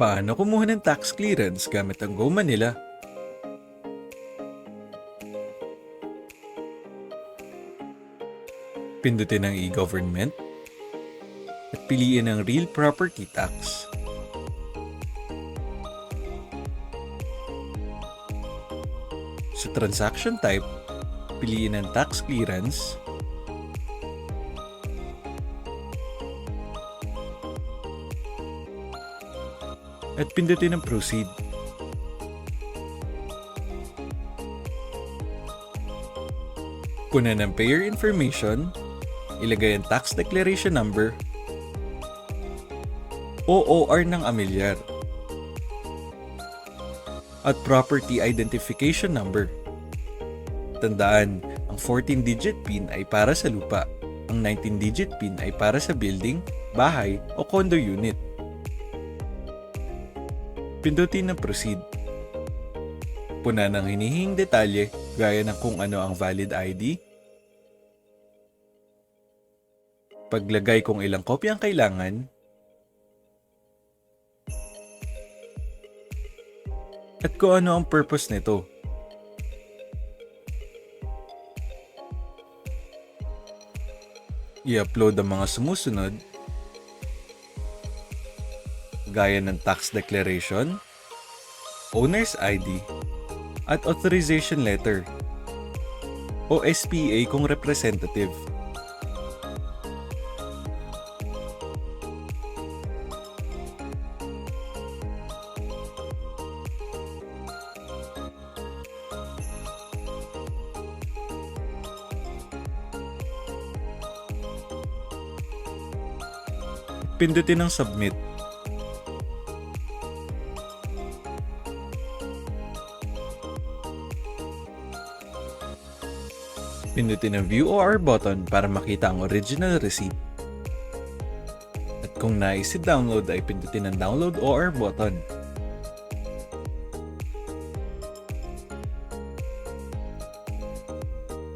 Paano kumuha ng tax clearance gamit ang Go Manila? Pindutin ang e-government at piliin ang real property tax. Sa transaction type, piliin ang tax clearance at pindutin ang proceed. Kunan ang payer information, ilagay ang tax declaration number, OOR ng amilyar, at property identification number. Tandaan, ang 14-digit PIN ay para sa lupa, ang 19-digit PIN ay para sa building, bahay o condo unit. Pindutin na proceed. Punan ang hinihinging detalye gaya ng kung ano ang valid ID, paglagay kung ilang kopya ang kailangan, at kung ano ang purpose nito. I-upload ang mga sumusunod gaya ng tax declaration, owner's ID, at authorization letter o SPA kung representative. Pindutin ang submit. Pindutin ang View OR button para makita ang original receipt. At kung nais i-download ay pindutin ang Download OR button.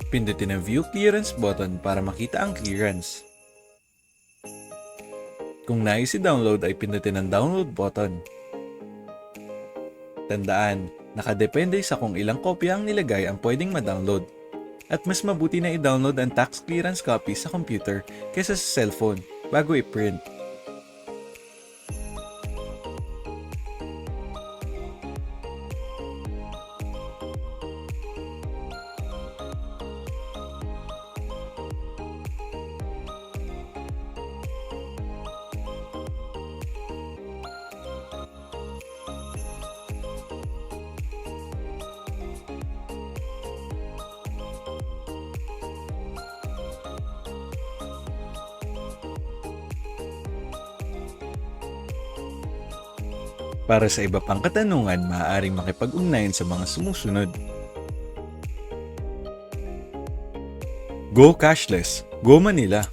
Pindutin ang View Clearance button para makita ang clearance. Kung nais i-download ay pindutin ang Download button. Tandaan, nakadepende sa kung ilang kopya ang nilagay ang pwedeng ma-download. At mas mabuti na i-download ang tax clearance copy sa computer kaysa sa cellphone bago i-print. Para sa iba pang katanungan, maaaring makipag-ugnayan sa mga sumusunod. Go Cashless, Go Manila!